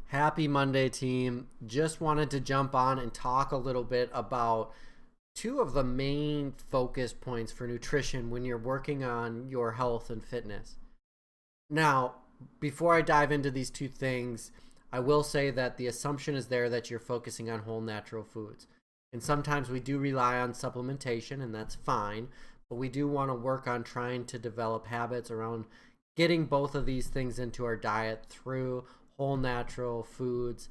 Happy Monday, team. Just wanted to jump on and talk a little bit about two of the main focus points for nutrition when you're working on your health and fitness. Now, before I dive into these two things, I will say that the assumption is there that you're focusing on whole natural foods. And sometimes we do rely on supplementation, and that's fine, but we do want to work on trying to develop habits around getting both of these things into our diet through whole natural foods,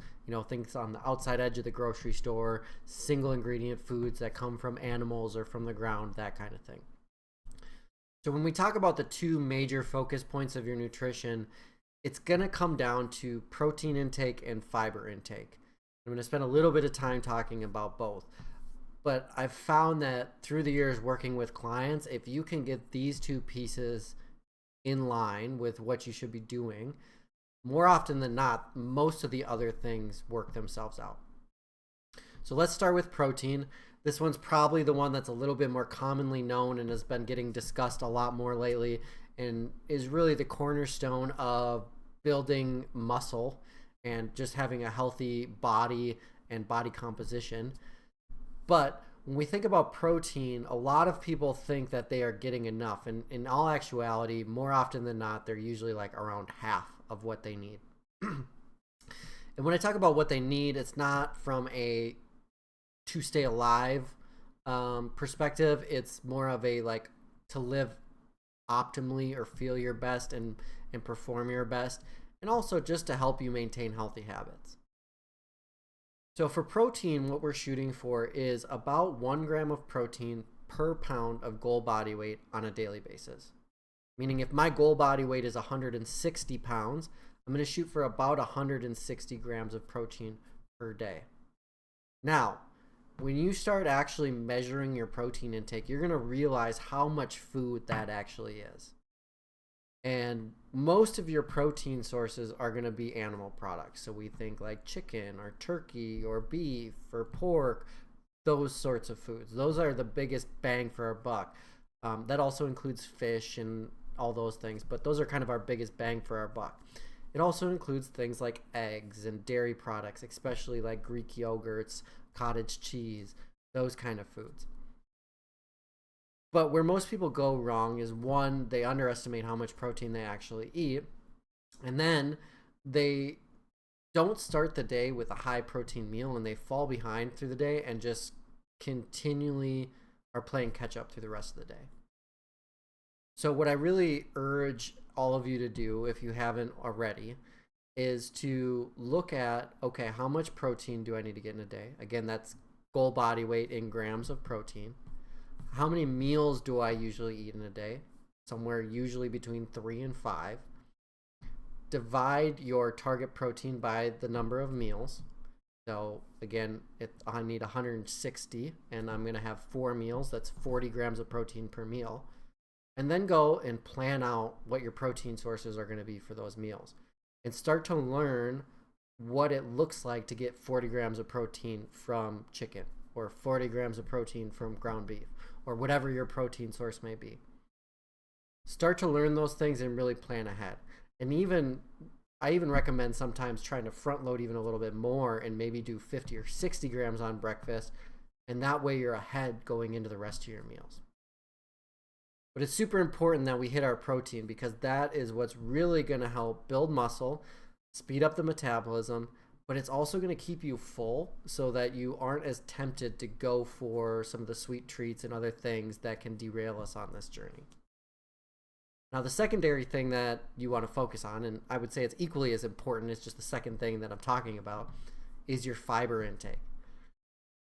things on the outside edge of the grocery store, single ingredient foods that come from animals or from the ground, that kind of thing. So when we talk about the two major focus points of your nutrition, it's going to come down to protein intake and fiber intake. I'm going to spend a little bit of time talking about both. But I've found that through the years working with clients, if you can get these two pieces in line with what you should be doing, more often than not, most of the other things work themselves out. So let's start with protein. This one's probably the one that's a little bit more commonly known and has been getting discussed a lot more lately and is really the cornerstone of building muscle and just having a healthy body and body composition. But when we think about protein, a lot of people think that they are getting enough. And in all actuality, more often than not, they're usually like around half of what they need. And when I talk about what they need, it's not from a to stay alive perspective. It's more of a like to live optimally or feel your best and perform your best. And also just to help you maintain healthy habits. So for protein, what we're shooting for is about 1 gram of protein per pound of goal body weight on a daily basis. Meaning if my goal body weight is 160 pounds, I'm going to shoot for about 160 grams of protein per day. Now, when you start actually measuring your protein intake, you're going to realize how much food that actually is. And most of your protein sources are going to be animal products. So we think like chicken or turkey or beef or pork, those sorts of foods. Those are the biggest bang for our buck. That also includes fish and all those things, but those are kind of our biggest bang for our buck. It also includes things like eggs and dairy products, especially like Greek yogurts, cottage cheese, those kind of foods. But where most people go wrong is one, they underestimate how much protein they actually eat. And then they don't start the day with a high protein meal and they fall behind through the day and just continually are playing catch up through the rest of the day. So what I really urge all of you to do, if you haven't already, is to look at, okay, how much protein do I need to get in a day? Again, that's goal body weight in grams of protein. How many meals do I usually eat in a day? Somewhere usually between 3 and 5. Divide your target protein by the number of meals. So again, if I need 160 and I'm going to have 4 meals, that's 40 grams of protein per meal. And then go and plan out what your protein sources are going to be for those meals. And start to learn what it looks like to get 40 grams of protein from chicken or 40 grams of protein from ground beef or whatever your protein source may be. Start to learn those things and really plan ahead. And I even recommend sometimes trying to front load even a little bit more and maybe do 50 or 60 grams on breakfast. And that way you're ahead going into the rest of your meals. But it's super important that we hit our protein because that is what's really going to help build muscle, speed up the metabolism, but it's also going to keep you full so that you aren't as tempted to go for some of the sweet treats and other things that can derail us on this journey. Now, the secondary thing that you want to focus on, and I would say it's equally as important, it's just the second thing that I'm talking about, is your fiber intake.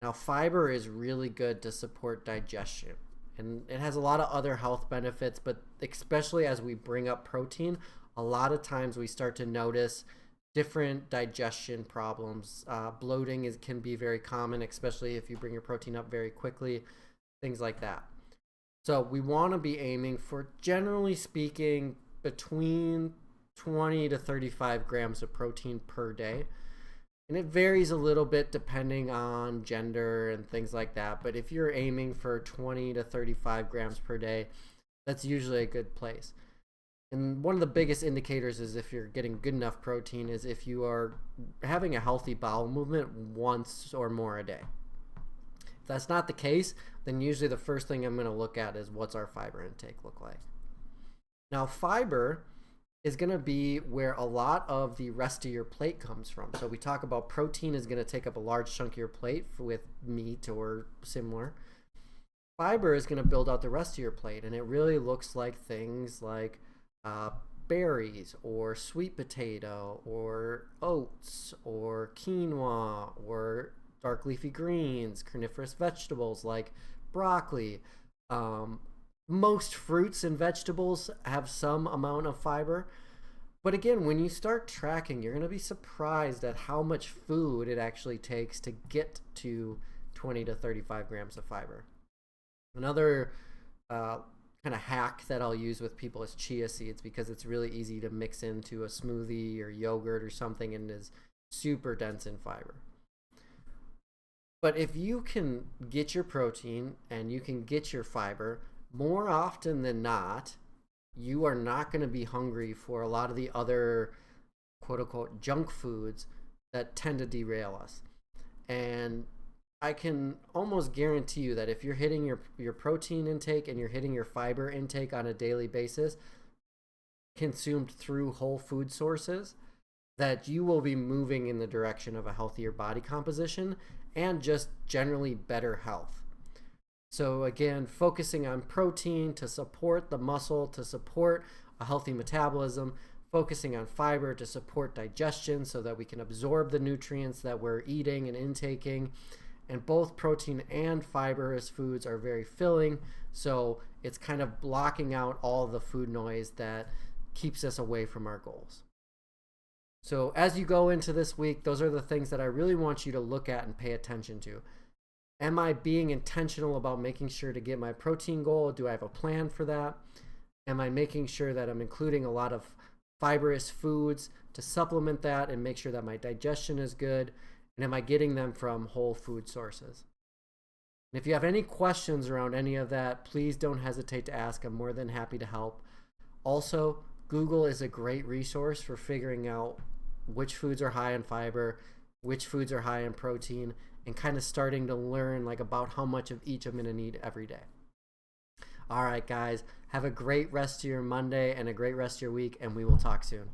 Now, fiber is really good to support digestion. And it has a lot of other health benefits, but especially as we bring up protein, a lot of times we start to notice different digestion problems. Bloating can be very common, especially if you bring your protein up very quickly, things like that. So we want to be aiming for, generally speaking, between 20 to 35 grams of protein per day. And it varies a little bit depending on gender and things like that. But if you're aiming for 20 to 35 grams per day, that's usually a good place. And one of the biggest indicators is if you're getting good enough protein is if you are having a healthy bowel movement once or more a day. If that's not the case, then usually the first thing I'm going to look at is what's our fiber intake look like. Now, fiber is going to be where a lot of the rest of your plate comes from. So we talk about protein is going to take up a large chunk of your plate with meat or similar. Fiber is going to build out the rest of your plate, and it really looks like things like berries or sweet potato or oats or quinoa or dark leafy greens, carnivorous vegetables like broccoli. Most fruits and vegetables have some amount of fiber. But again, when you start tracking, you're going to be surprised at how much food it actually takes to get to 20 to 35 grams of fiber. Another kind of hack that I'll use with people is chia seeds, because it's really easy to mix into a smoothie or yogurt or something and is super dense in fiber. But if you can get your protein and you can get your fiber, more often than not, you are not going to be hungry for a lot of the other quote unquote junk foods that tend to derail us. And I can almost guarantee you that if you're hitting your protein intake and you're hitting your fiber intake on a daily basis, consumed through whole food sources, that you will be moving in the direction of a healthier body composition and just generally better health. So again, focusing on protein to support the muscle, to support a healthy metabolism, focusing on fiber to support digestion so that we can absorb the nutrients that we're eating and intaking. And both protein and fibrous foods are very filling, so it's kind of blocking out all the food noise that keeps us away from our goals. So as you go into this week, those are the things that I really want you to look at and pay attention to. Am I being intentional about making sure to get my protein goal? Do I have a plan for that? Am I making sure that I'm including a lot of fibrous foods to supplement that and make sure that my digestion is good? And am I getting them from whole food sources? And if you have any questions around any of that, please don't hesitate to ask. I'm more than happy to help. Also, Google is a great resource for figuring out which foods are high in fiber, which foods are high in protein, and kind of starting to learn about how much of each I'm going to need every day. All right, guys, have a great rest of your Monday and a great rest of your week, and we will talk soon.